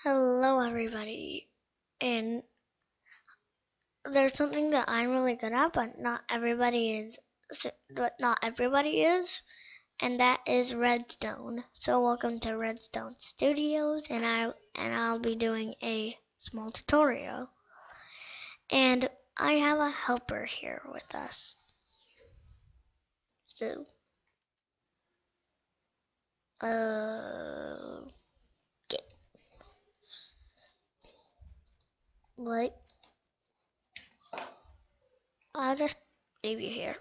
Hello, everybody. And there's something that I'm really good at, but not everybody is. And that is redstone. So welcome to Redstone Studios, and I'll be doing a small tutorial. And I have a helper here with us. So, get like I'll just leave you here.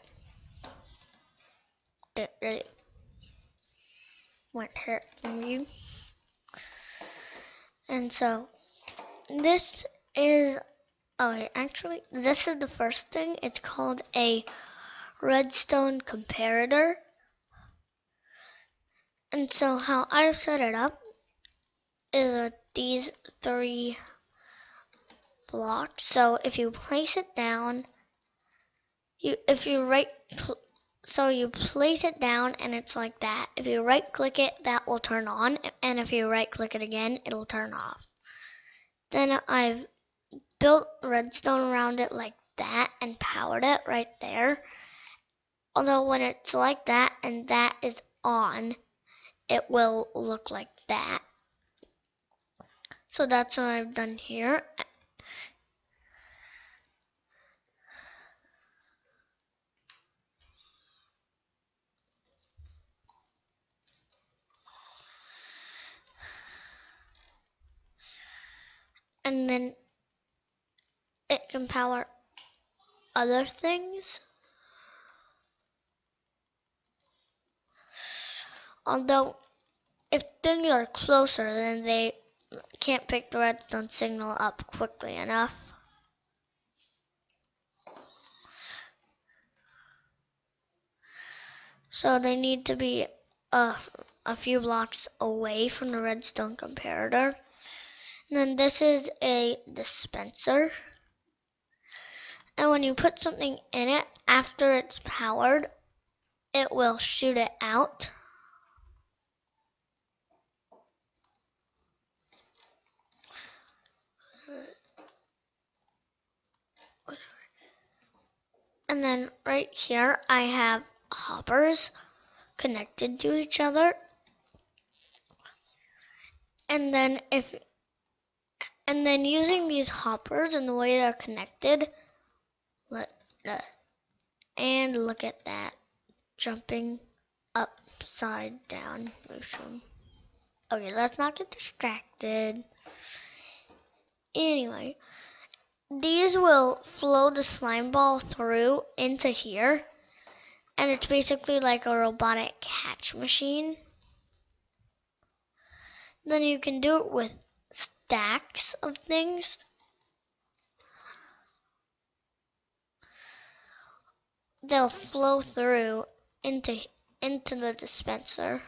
That really won't hurt you. And so this is actually, this is the first thing. It's called a redstone comparator. And so how I've set it up is with these three blocks. So if you place it down, you place it down and it's like that. If you right click it, that will turn on, and if you right click it again, it'll turn off. Then I've built redstone around it like that and powered it right there. Although when it's like that and that is on, it will look like that. So that's what I've done here. And then it can power other things. Although if things are closer, then they can't pick the redstone signal up quickly enough. So they need to be a few blocks away from the redstone comparator. And then this is a dispenser. And when you put something in it, after it's powered, it will shoot it out. And then right here I have hoppers connected to each other. And then using these hoppers and the way they're connected, and look at that, jumping upside down motion. Okay, let's not get distracted. Anyway, these will flow the slime ball through into here, and it's basically like a robotic catch machine. Then you can do it with stacks of things. They'll flow through into the dispenser.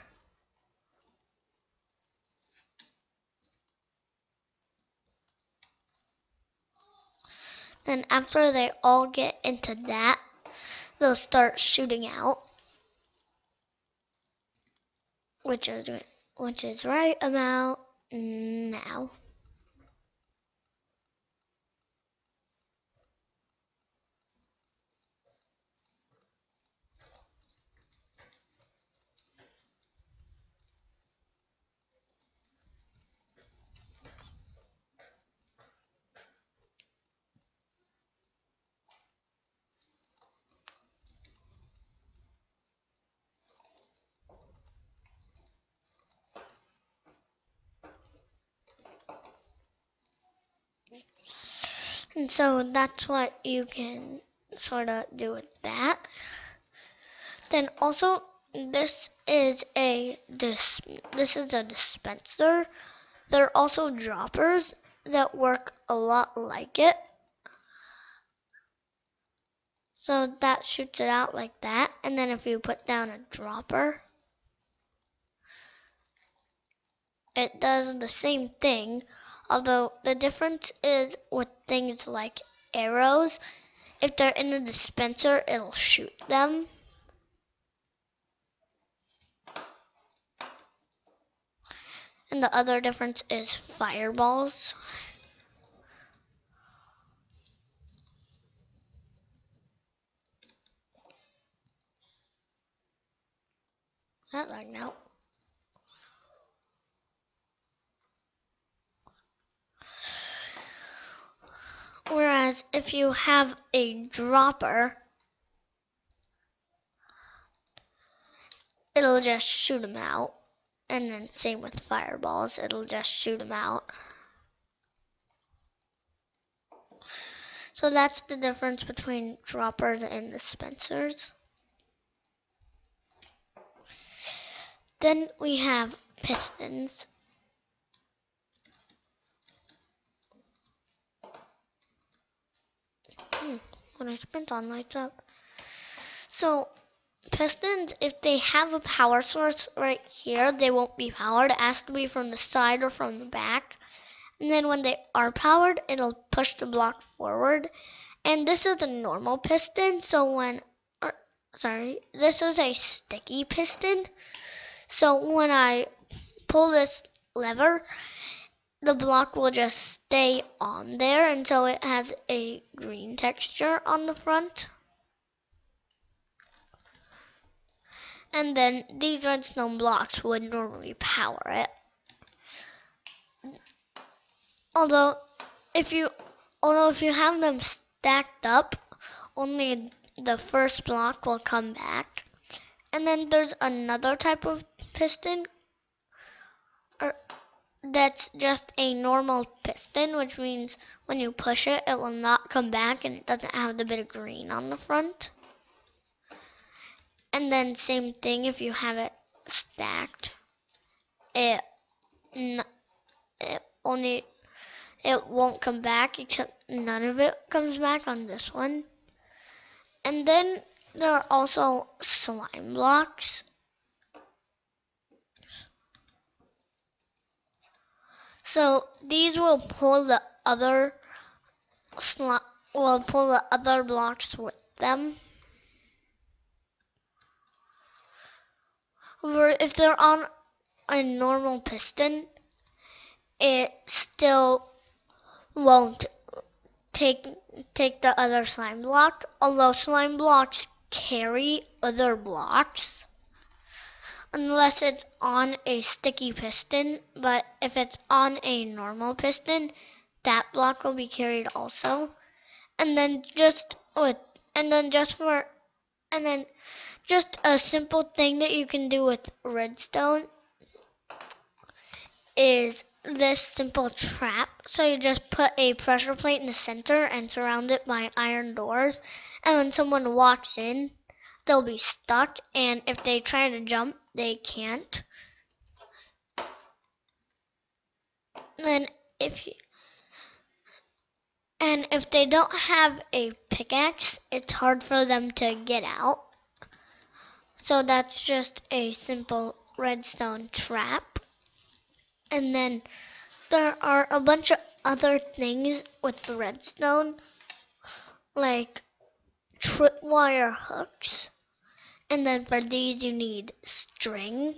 Then after they all get into that, they'll start shooting out, which is right about now. And so that's what you can sort of do with that. Then also, this is a dispenser. There are also droppers that work a lot like it. So that shoots it out like that. And then if you put down a dropper, it does the same thing. Although the difference is with things like arrows, if they're in the dispenser, it'll shoot them. And the other difference is fireballs. That like now. Whereas if you have a dropper, it'll just shoot them out. And then same with fireballs, it'll just shoot them out. So that's the difference between droppers and dispensers. Then we have pistons. When I sprint on lights up. So pistons, if they have a power source right here, they won't be powered. It has to be from the side or from the back. And then when they are powered, it'll push the block forward. And this is a normal piston, so this is a sticky piston. So when I pull this lever, the block will just stay on there, and so it has a green texture on the front. And then these redstone blocks would normally power it. Although if you have them stacked up, only the first block will come back. And then there's another type of piston that's just a normal piston, which means when you push it, it will not come back and it doesn't have the bit of green on the front. And then same thing if you have it stacked, it won't come back, except none of it comes back on this one. And then there are also slime blocks. So these will pull the other blocks with them. However, if they're on a normal piston, it still won't take the other slime block, although slime blocks carry other blocks unless it's on a sticky piston. But if it's on a normal piston, that block will be carried also. And then just a simple thing that you can do with redstone is this simple trap. So you just put a pressure plate in the center and surround it by iron doors. And when someone walks in, they'll be stuck. And if they try to jump, they can't. And if they don't have a pickaxe, it's hard for them to get out. So that's just a simple redstone trap. And then there are a bunch of other things with the redstone, like tripwire hooks. And then for these you need string.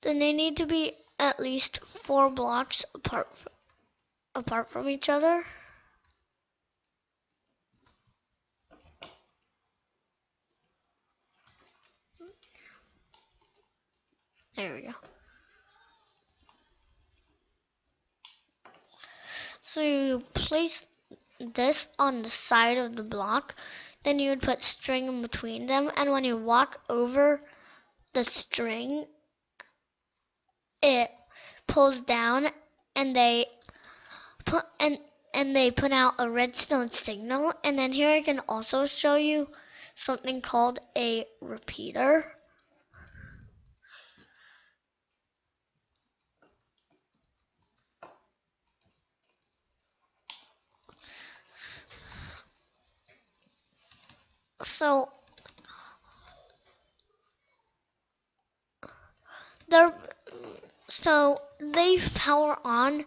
Then they need to be at least 4 blocks apart from each other. There we go. So you place this on the side of the block, then you would put string in between them, and when you walk over the string, it pulls down, and they put out a redstone signal. And then here I can also show you something called a repeater. So they power on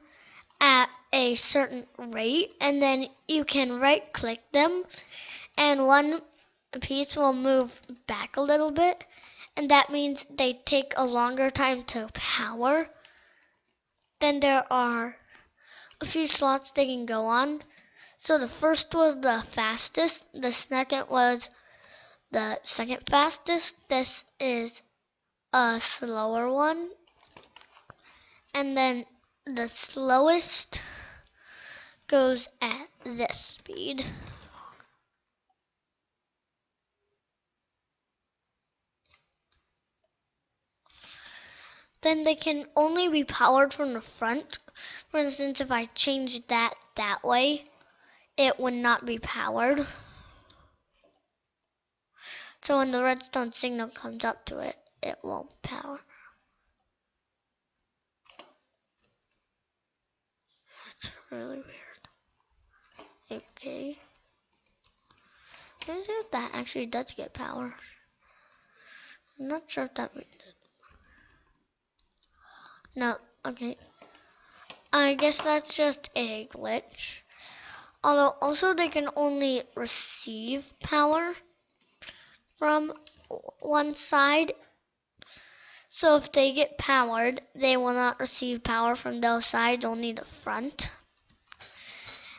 at a certain rate, and then you can right click them, and one piece will move back a little bit, and that means they take a longer time to power. Then there are a few slots they can go on. So the first was the fastest, the second was the second fastest. This is a slower one. And then the slowest goes at this speed. Then they can only be powered from the front. For instance, if I change that way, it would not be powered. So when the redstone signal comes up to it, it won't power. That's really weird. Okay. Let's see if that actually does get power. I'm not sure if that means it. No, okay. I guess that's just a glitch. Although also they can only receive power from one side. So if they get powered, they will not receive power from those sides, only the front.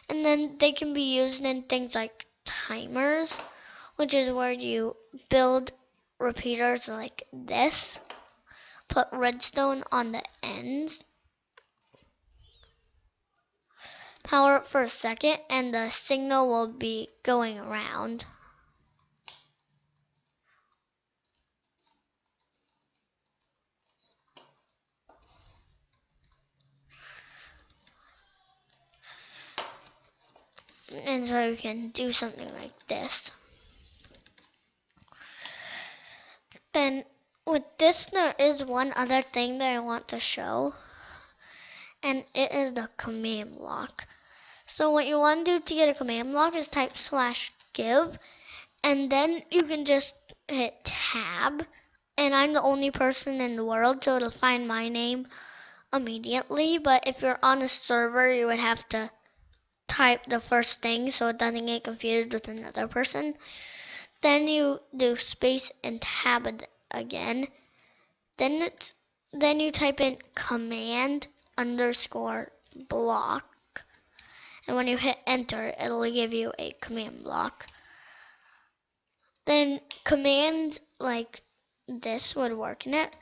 And then they can be used in things like timers, which is where you build repeaters like this, put redstone on the ends, power it for a second, and the signal will be going around. And so you can do something like this. Then with this, there is one other thing that I want to show, and it is the command block. So what you want to do to get a command block is type /give, and then you can just hit tab, and I'm the only person in the world, so it'll find my name immediately. But if you're on a server, you would have to type the first thing so it doesn't get confused with another person. Then you do space and tab again. Then you type in command underscore block, and when you hit enter, it'll give you a command block. Then commands like this would work in it.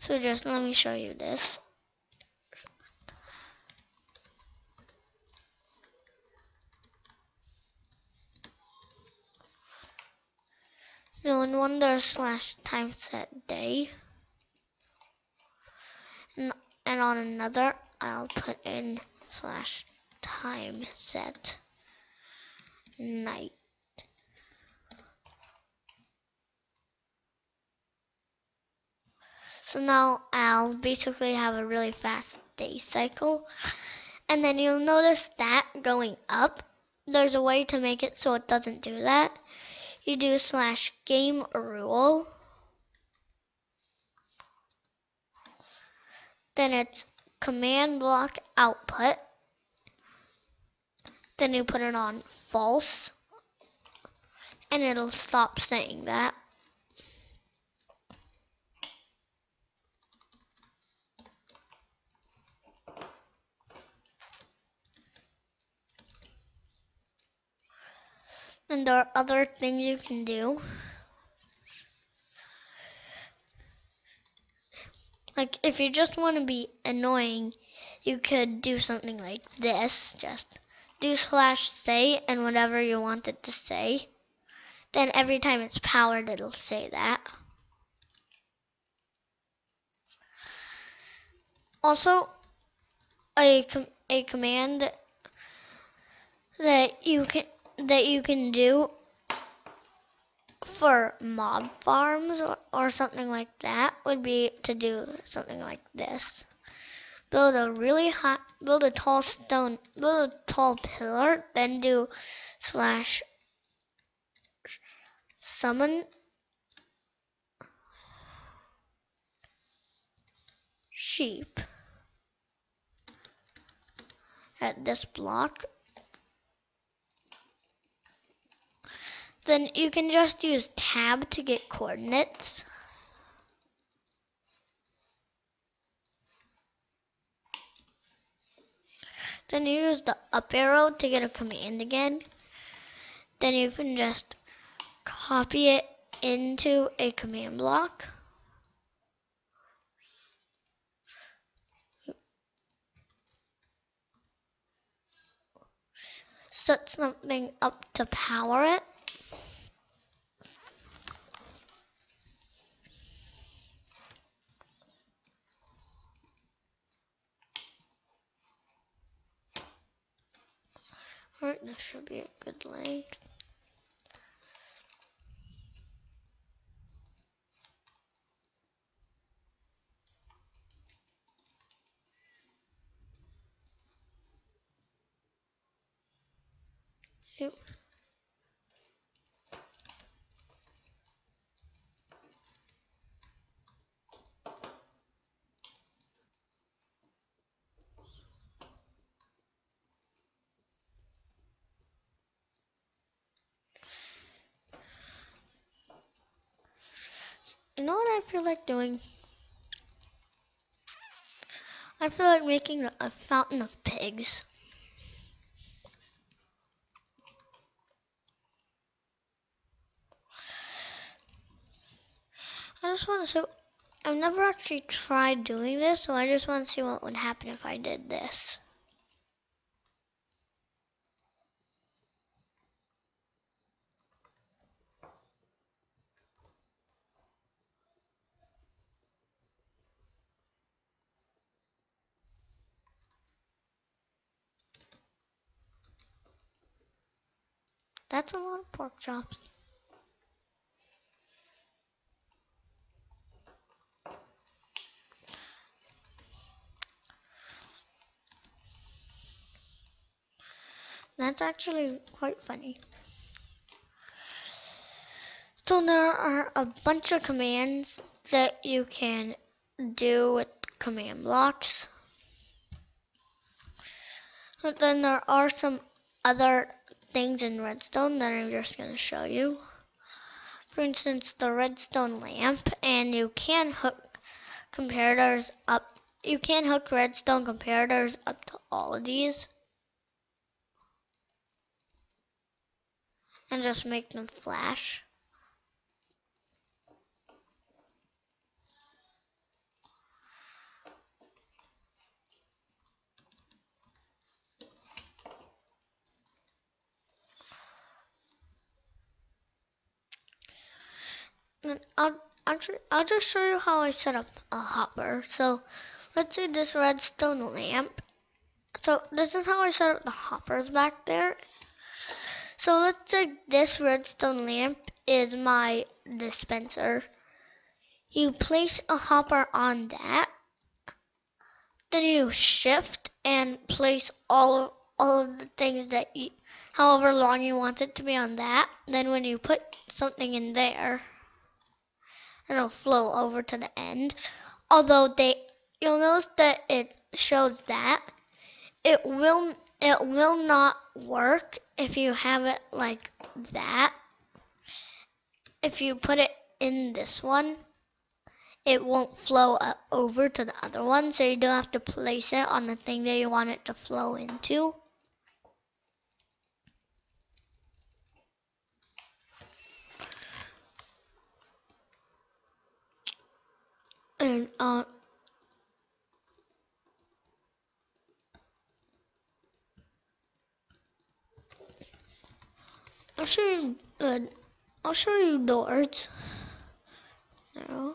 So just let me show you this. No, in one there's /time set day. And on another, I'll put in /time set night. So now I'll basically have a really fast day cycle. And then you'll notice that going up, there's a way to make it so it doesn't do that. You do /game rule. Then it's command block output. Then you put it on false, and it'll stop saying that. And there are other things you can do. Like if you just want to be annoying, you could do something like this. Just do /say and whatever you want it to say. Then every time it's powered, it'll say that. Also, a command that you can do for mob farms or something like that would be to do something like this. Build a tall stone, build a tall pillar, then do /summon sheep. at this block, then you can just use tab to get coordinates. Then you use the up arrow to get a command again. Then you can just copy it into a command block. Set something up to power it. Alright, this should be a good length. Yep. You know what I feel like doing? I feel like making a fountain of pigs. I just want to see. I've never actually tried doing this, so I just want to see what would happen if I did this. That's a lot of pork chops. That's actually quite funny. So there are a bunch of commands that you can do with command blocks. But then there are some other things in redstone that I'm just going to show you. For instance, the redstone lamp, and you can hook comparators up. You can hook redstone comparators up to all of these and just make them flash. And I'll just show you how I set up a hopper. So let's say this redstone lamp. So this is how I set up the hoppers back there. So let's say this redstone lamp is my dispenser. You place a hopper on that. Then you shift and place all of the things that you, however long you want it to be on that. Then when you put something in there, it'll flow over to the end. Although you'll notice that it shows that it will not work if you have it like that. If you put it in this one, it won't flow over to the other one, so you do have to place it on the thing that you want it to flow into. And I'll show you. I'll show you doors now.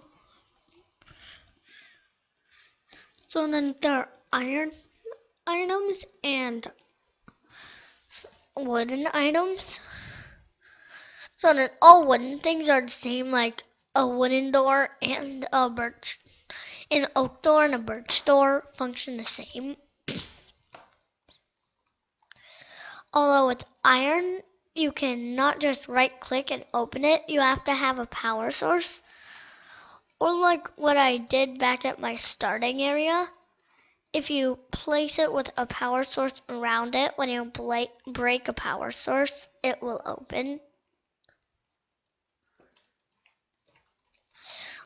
So then there are iron items and wooden items. So then all wooden things are the same, like a wooden door and a birch, an oak door and a birch door function the same. Although with iron, you can not just right click and open it, you have to have a power source. Or like what I did back at my starting area, if you place it with a power source around it, when you break a power source, it will open.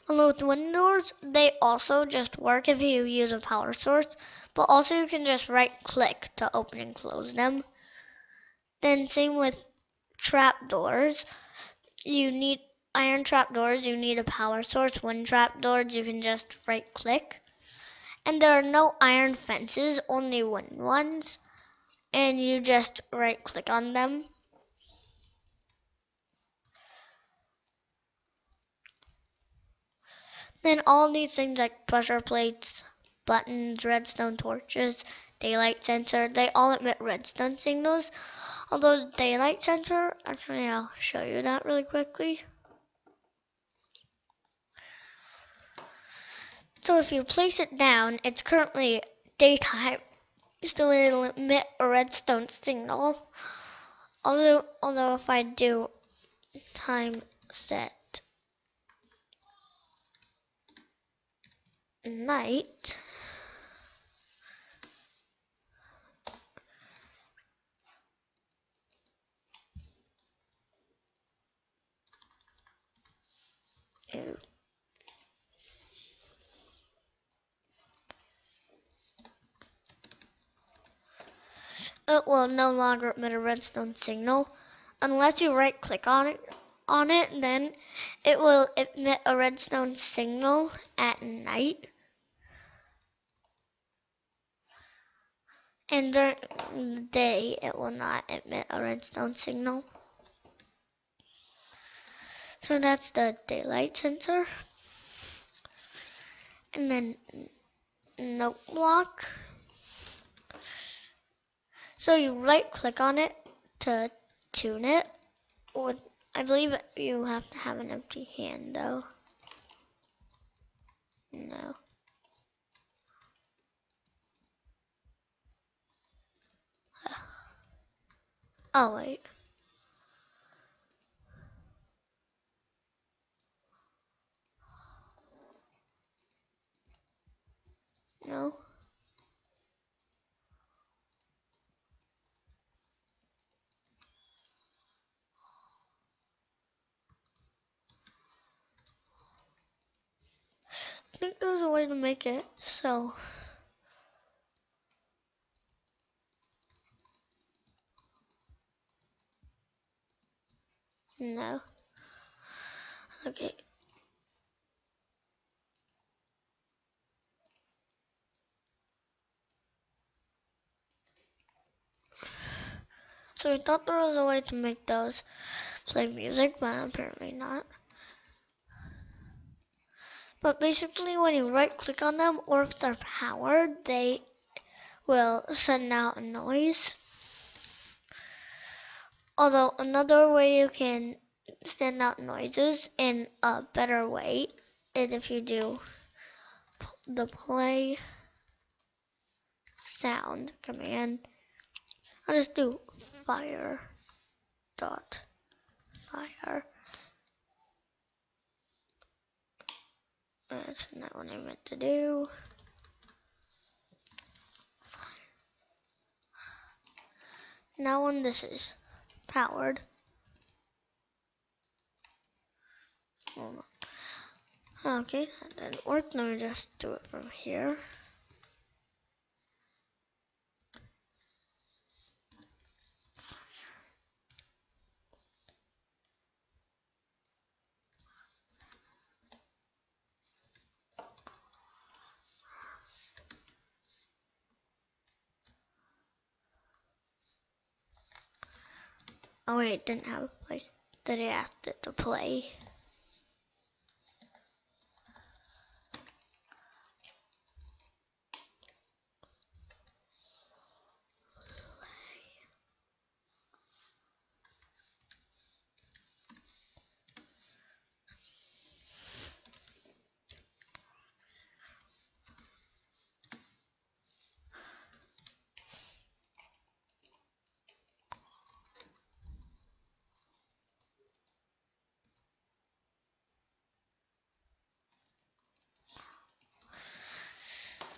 Although with windows, they also just work if you use a power source, but also you can just right click to open and close them. Then same with trapdoors. You need iron trapdoors, you need a power source. Wind trapdoors, you can just right click. And there are no iron fences, only wooden ones. And you just right click on them. Then all these things like pressure plates, buttons, redstone torches, daylight sensor, they all emit redstone signals. Although the daylight sensor, actually I'll show you that really quickly. So if you place it down, it's currently daytime, so it'll emit a redstone signal. Although if I do time set night, it will no longer emit a redstone signal unless you right click on it, then it will emit a redstone signal at night. And during the day, it will not emit a redstone signal. So that's the daylight sensor. And then note block. So you right click on it to tune it. I believe you have to have an empty hand though. No. Oh wait. No. I think there's a way to make it so. No. Okay. So I thought there was a way to make those play music, but apparently not. But basically when you right click on them, or if they're powered, they will send out a noise. Although another way you can send out noises in a better way is if you do the play sound command. I'll just do fire dot fire. That's not what I meant to do. Now when this is powered, okay, that didn't work. Let me just do it from here. Oh wait, it didn't have a play. Did I ask it to play?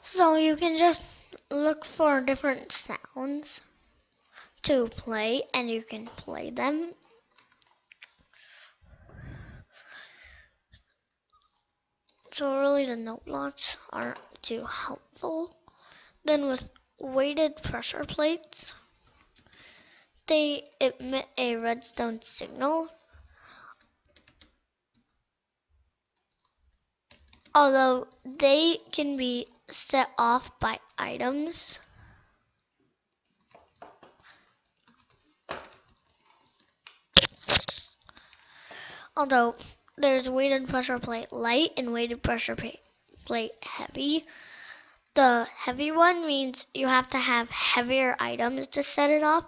So you can just look for different sounds to play, and you can play them. So really the note blocks aren't too helpful. Then with weighted pressure plates, they emit a redstone signal. Although they can be set off by items. Although there's weighted pressure plate light and weighted pressure plate heavy. The heavy one means you have to have heavier items to set it off.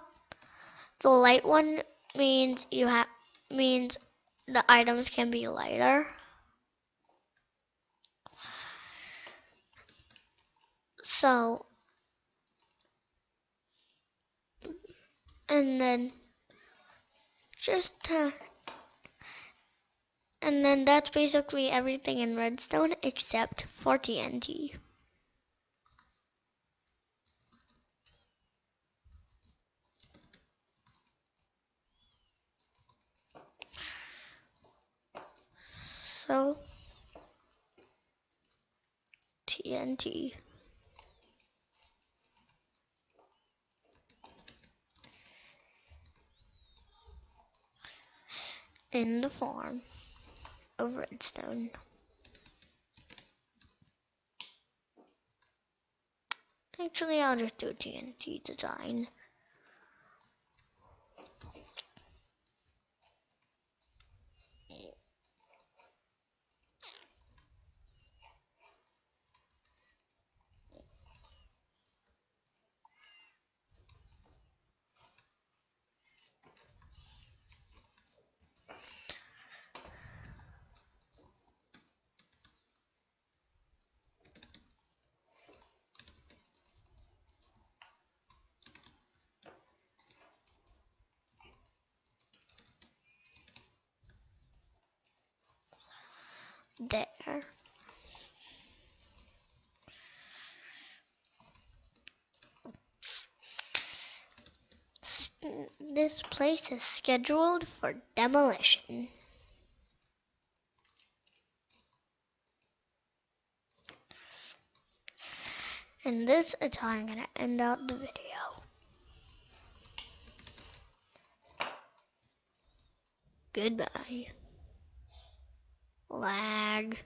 The light one means means the items can be lighter. So, and then and then that's basically everything in redstone except for TNT. So, TNT. In the form of redstone. Actually, I'll just do a TNT design. There. This place is scheduled for demolition. And this is how I'm going to end out the video. Goodbye. Lag.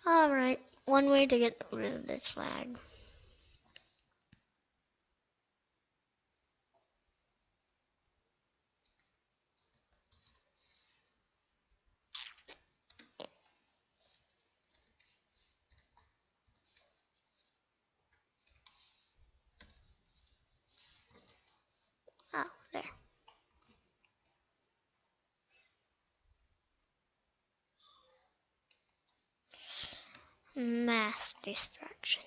Alright, one way to get rid of this lag. Oh, there. Mass distraction.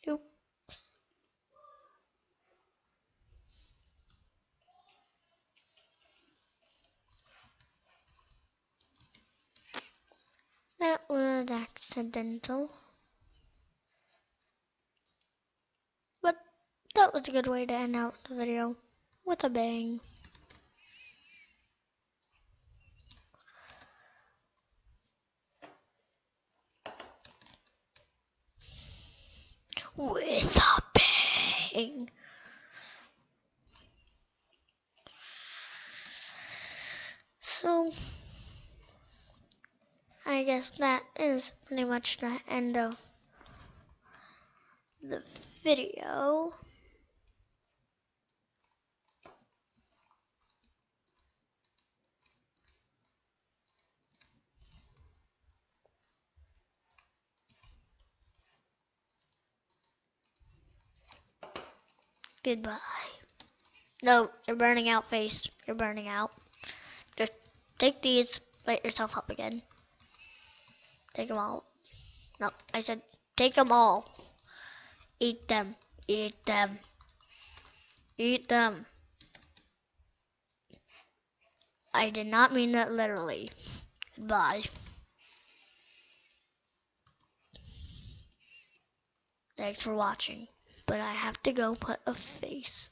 Oop. That was accidental. But that was a good way to end out the video. With a bang. with a bang. So, I guess that is pretty much the end of the video. Goodbye. No, you're burning out, face. You're burning out. Just take these, light yourself up again. Take them all. No, I said take them all. Eat them. Eat them. Eat them. I did not mean that literally. Goodbye. Thanks for watching. But I have to go put a face.